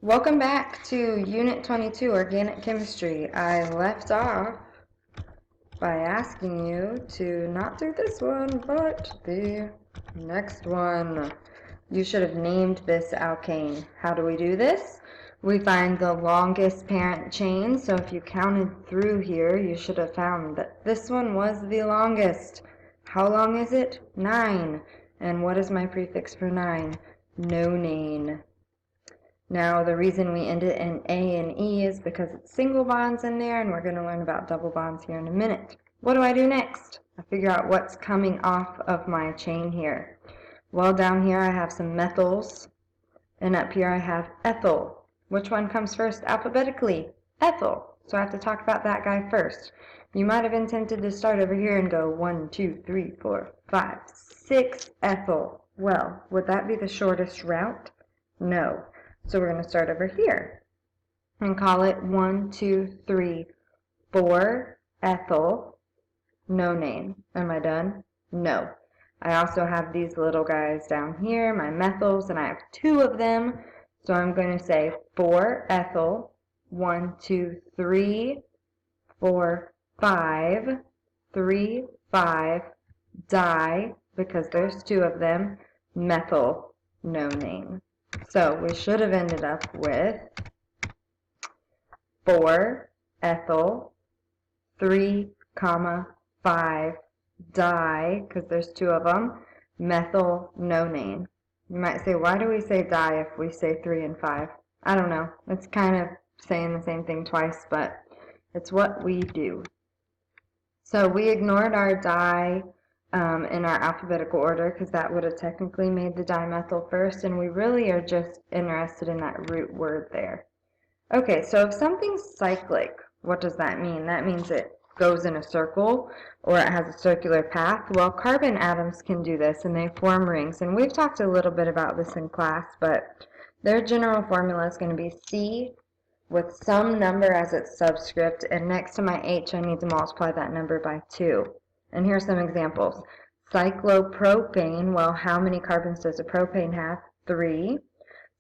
Welcome back to Unit 22, Organic Chemistry. I left off by asking you to not do this one, but the next one. You should have named this alkane. How do we do this? We find the longest parent chain, so if you counted through here, you should have found that this one was the longest. How long is it? 9. And what is my prefix for 9? Nonane. Now, the reason we end it in A and E is because it's single bonds in there, and we're going to learn about double bonds here in a minute. What do I do next? I figure out what's coming off of my chain here. Well, down here I have some methyls, and up here I have ethyl. Which one comes first alphabetically? Ethyl. So I have to talk about that guy first. You might have been tempted to start over here and go 1, 2, 3, 4, 5, 6 ethyl. Well, would that be the shortest route? No. So we're going to start over here and call it 1, 2, 3, 4 ethyl nonane. Am I done? No. I also have these little guys down here, my methyls, and I have 2 of them. So I'm going to say 4 ethyl, 1, 2, 3, 4, 5, 3, 5, di, because there's 2 of them, methyl nonane. So we should have ended up with 4 ethyl, 3, 5 di, because there's 2 of them, methyl nonane. You might say, why do we say di if we say 3 and 5? I don't know. It's kind of saying the same thing twice, but it's what we do. So we ignored our di in our alphabetical order because that would have technically made the dimethyl first, and we really are just interested in that root word there. Okay, so if something's cyclic, what does that mean? That means it goes in a circle or it has a circular path. Well, carbon atoms can do this and they form rings, and we've talked a little bit about this in class, but their general formula is going to be C with some number as its subscript, and next to my H I need to multiply that number by 2. And here's some examples. Cyclopropane, well, how many carbons does a propane have? 3.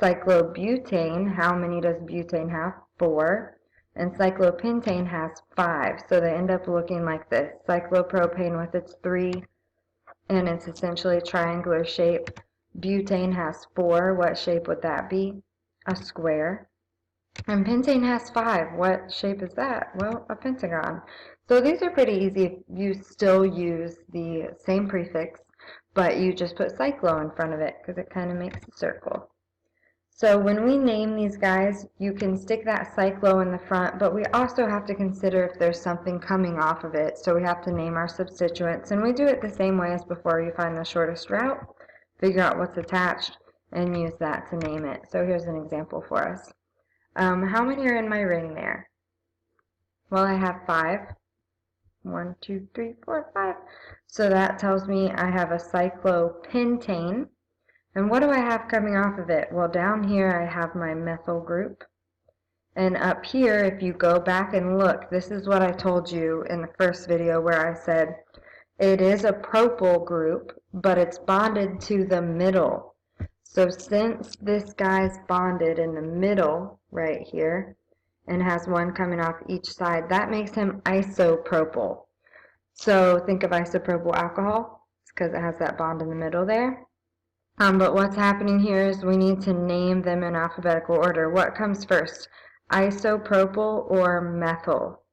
Cyclobutane, how many does butane have? 4. And cyclopentane has 5. So they end up looking like this. Cyclopropane with its 3, and it's essentially a triangular shape. Butane has 4. What shape would that be? A square. And pentane has 5. What shape is that? Well, a pentagon. So these are pretty easy. You still use the same prefix, but you just put cyclo in front of it because it kind of makes a circle. So when we name these guys, you can stick that cyclo in the front, but we also have to consider if there's something coming off of it. So we have to name our substituents, and we do it the same way as before. You find the shortest route, figure out what's attached, and use that to name it. So here's an example for us. How many are in my ring there? Well, I have 5. 1, 2, 3, 4, 5. So that tells me I have a cyclopentane. And what do I have coming off of it? Well, down here I have my methyl group. And up here, if you go back and look, this is what I told you in the first video where I said it is a propyl group, but it's bonded to the middle. So since this guy's bonded in the middle right here and has one coming off each side, that makes him isopropyl. So think of isopropyl alcohol. It's because it has that bond in the middle there. But what's happening here is we need to name them in alphabetical order. What comes first, isopropyl or methyl?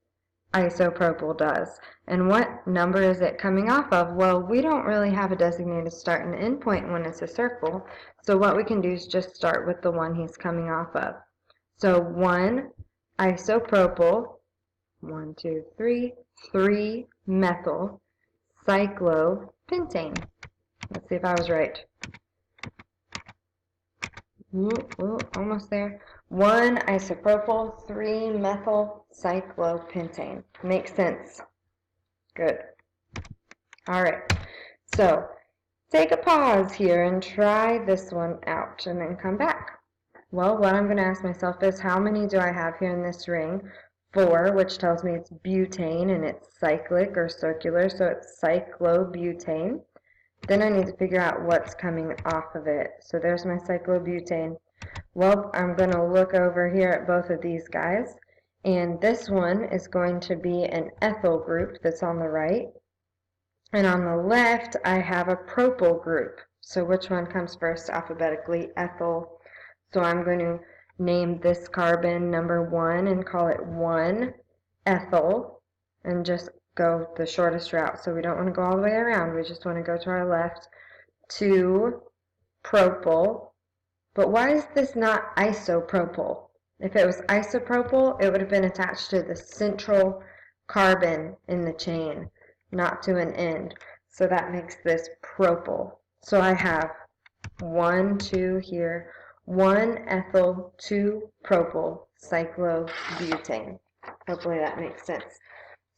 Isopropyl does. And what number is it coming off of? Well, we don't really have a designated start and end point when it's a circle. So what we can do is just start with the one he's coming off of. So 1 isopropyl, 1, 2, 3, 3 methyl, cyclopentane. Let's see if I was right. Ooh, almost there. 1 isopropyl, 3 methyl, cyclopentane. Makes sense. Good. All right. So take a pause here and try this one out and then come back. Well, what I'm going to ask myself is how many do I have here in this ring? 4, which tells me it's butane and it's cyclic or circular, so it's cyclobutane. Then I need to figure out what's coming off of it. So there's my cyclobutane. Well, I'm going to look over here at both of these guys, and this one is going to be an ethyl group that's on the right, and on the left I have a propyl group. So which one comes first alphabetically? Ethyl. So I'm going to name this carbon number 1 and call it 1-ethyl, and just go the shortest route. So we don't want to go all the way around, we just want to go to our left. 2-propyl. But why is this not isopropyl? If it was isopropyl, it would have been attached to the central carbon in the chain, not to an end. So that makes this propyl. So I have 1, 2 here, 1-ethyl, 2-propyl cyclobutane. Hopefully that makes sense.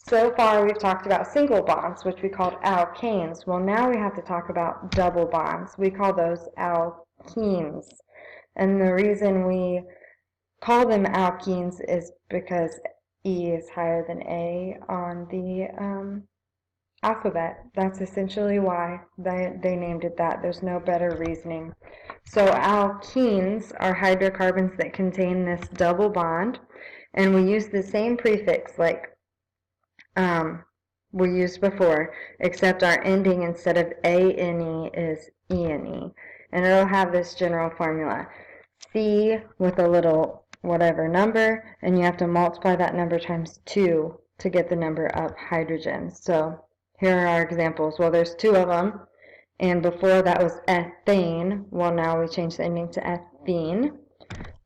So far we've talked about single bonds, which we called alkanes. Well, now we have to talk about double bonds. We call those alkenes. And the reason we call them alkenes is because E is higher than A on the alphabet. That's essentially why they named it that. There's no better reasoning. So alkenes are hydrocarbons that contain this double bond, and we use the same prefix like we used before, except our ending instead of ane is ene, and it'll have this general formula: C with a little whatever number, and you have to multiply that number times 2 to get the number of hydrogens. So here are our examples. Well, there's 2 of them, and before that was ethane. Well, now we change the ending to ethene.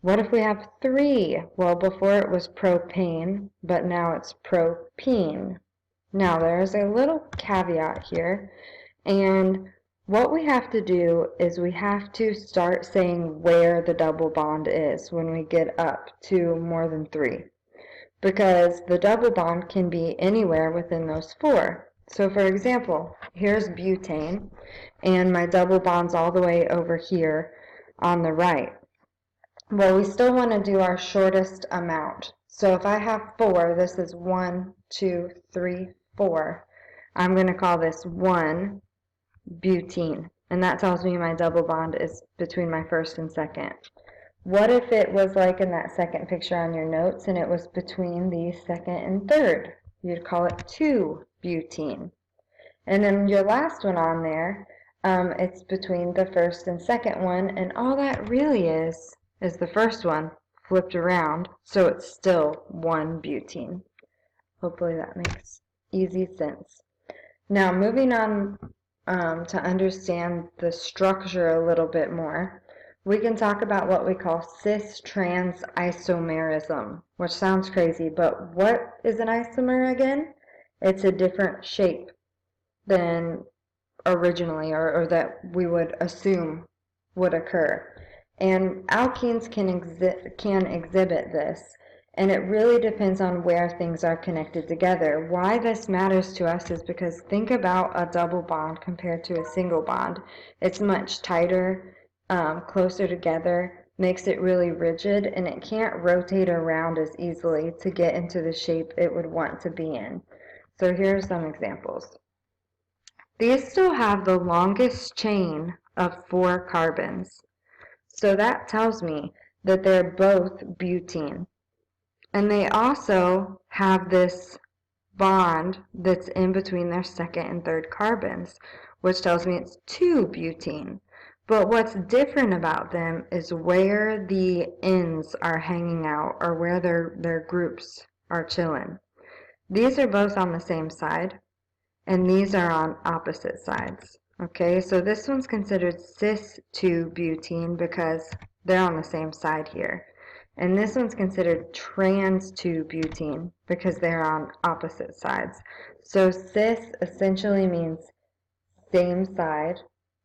What if we have 3? Well, before it was propane, but now it's propene. Now, there's a little caveat here, and what we have to do is we have to start saying where the double bond is when we get up to more than 3, because the double bond can be anywhere within those 4. So for example, here's butane, and my double bond's all the way over here on the right. Well, we still want to do our shortest amount. So if I have 4, this is 1, 2, 3, 4. I'm going to call this 1-butene, and that tells me my double bond is between my first and second. What if it was like in that second picture on your notes, and it was between the second and third? You'd call it 2-butene. And then your last one on there, it's between the first and second one, and all that really is the first one flipped around, so it's still 1-butene. Hopefully that makes easy sense. Now, moving on to understand the structure a little bit more, we can talk about what we call cis-trans isomerism, which sounds crazy, but what is an isomer again? It's a different shape than originally, or that we would assume would occur. And alkenes can exhibit this, and it really depends on where things are connected together. Why this matters to us is because think about a double bond compared to a single bond. It's much tighter, closer together, makes it really rigid, and it can't rotate around as easily to get into the shape it would want to be in. So here are some examples. These still have the longest chain of 4 carbons. So that tells me that they're both butene. And they also have this bond that's in between their second and third carbons, which tells me it's 2-butene. But what's different about them is where the ends are hanging out, or where their groups are chilling. These are both on the same side, and these are on opposite sides. Okay, so this one's considered cis-2-butene because they're on the same side here. And this one's considered trans-2-butene because they're on opposite sides. So cis essentially means same side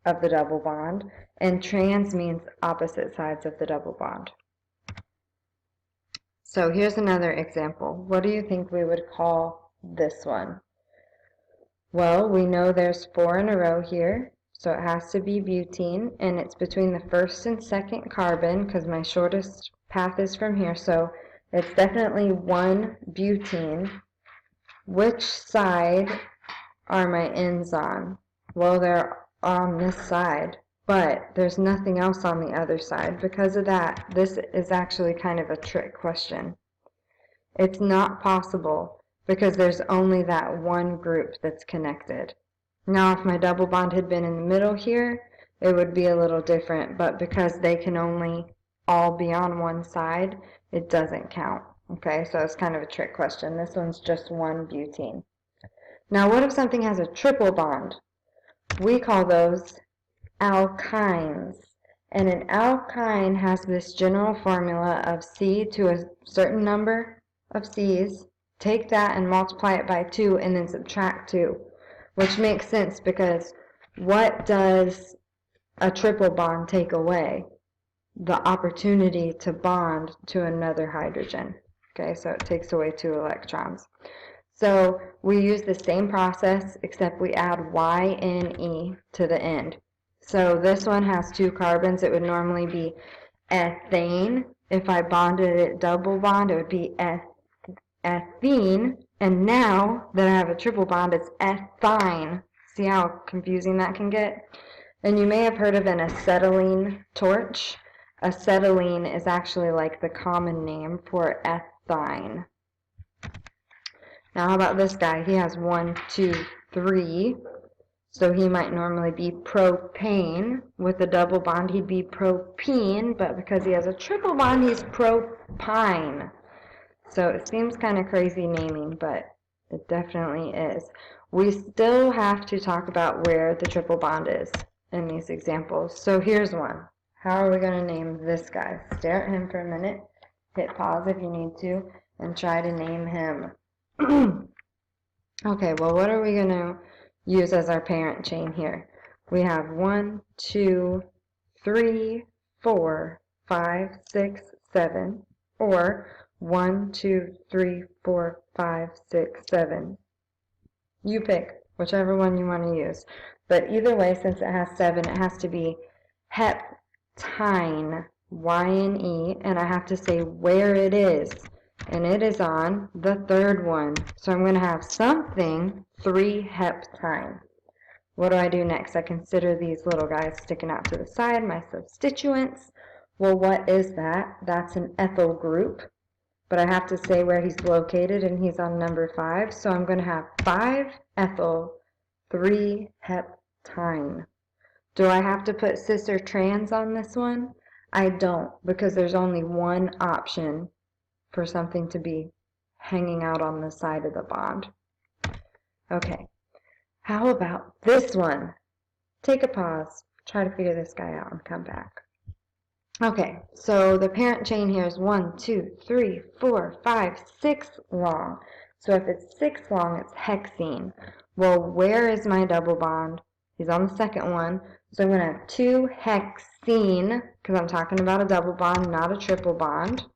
of the double bond, and trans means opposite sides of the double bond. So here's another example. What do you think we would call this one? Well, we know there's 4 in a row here, so it has to be butene, and it's between the first and second carbon because my shortest path is from here, so it's definitely 1-butene. Which side are my ends on? Well, they're on this side, but there's nothing else on the other side. Because of that, this is actually kind of a trick question. It's not possible because there's only that one group that's connected. Now, if my double bond had been in the middle here, it would be a little different, but because they can only all be on one side, it doesn't count. Okay, so it's kind of a trick question. This one's just one butene. Now, what if something has a triple bond? We call those alkynes. And an alkyne has this general formula of C to a certain number of C's. Take that and multiply it by 2 and then subtract 2. Which makes sense because what does a triple bond take away? The opportunity to bond to another hydrogen. Okay, so it takes away 2 electrons. So we use the same process except we add YNE to the end. So this one has 2 carbons. It would normally be ethane. If I bonded it double bond, it would be ethene. And now that I have a triple bond, it's ethyne. See how confusing that can get? And you may have heard of an acetylene torch. Acetylene is actually like the common name for ethyne. Now how about this guy? He has 1, 2, 3. So he might normally be propane. With a double bond, he'd be propene, but because he has a triple bond, he's propyne. So it seems kind of crazy naming, but it definitely is. We still have to talk about where the triple bond is in these examples. So here's one. How are we going to name this guy? Stare at him for a minute. Hit pause if you need to, and try to name him. Okay, well, what are we going to use as our parent chain here? We have 1, 2, 3, 4, 5, 6, 7, or 1, 2, 3, 4, 5, 6, 7. You pick whichever one you want to use. But either way, since it has 7, it has to be heptyne, Y-N-E, and I have to say where it is. And it is on the 3rd one. So I'm going to have something 3-heptyne. What do I do next? I consider these little guys sticking out to the side, my substituents. Well, what is that? That's an ethyl group. But I have to say where he's located, and he's on number 5. So I'm going to have 5-ethyl, 3-heptyne. Do I have to put cis or trans on this one? I don't, because there's only one option for something to be hanging out on the side of the bond. Okay, how about this one? Take a pause, try to figure this guy out and come back. Okay, so the parent chain here is 1, 2, 3, 4, 5, 6 long. So if it's 6 long, it's hexene. Well, where is my double bond? He's on the 2nd one. So I'm going to have 2 hexene, because I'm talking about a double bond, not a triple bond.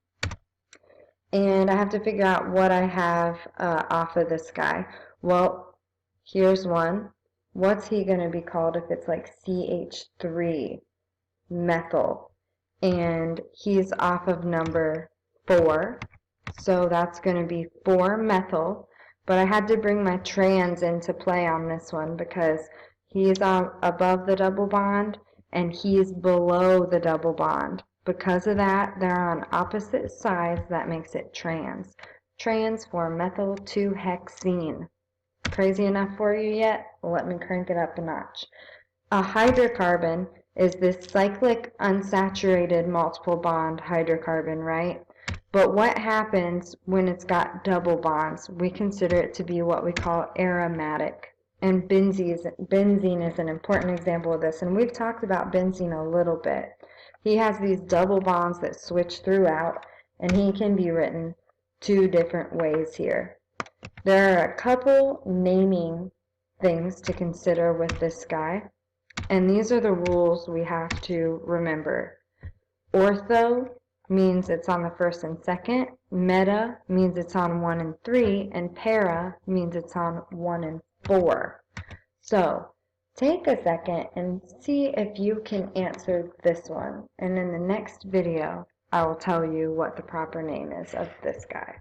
And I have to figure out what I have off of this guy. Well, here's one. What's he going to be called if it's like CH3 methyl? And he's off of number 4. So that's going to be 4-methyl. But I had to bring my trans into play on this one because he's above the double bond and he's below the double bond. Because of that, they're on opposite sides. That makes it trans. Trans for methyl 2-hexene. Crazy enough for you yet? Well, let me crank it up a notch. A hydrocarbon is this cyclic unsaturated multiple bond hydrocarbon, right? But what happens when it's got double bonds? We consider it to be what we call aromatic. And benzene is an important example of this. And we've talked about benzene a little bit. He has these double bonds that switch throughout, and he can be written 2 different ways here. There are a couple naming things to consider with this guy, and these are the rules we have to remember. Ortho means it's on the 1st and 2nd, meta means it's on 1 and 3, and para means it's on 1 and 4. So, take a second and see if you can answer this one. And in the next video, I will tell you what the proper name is of this guy.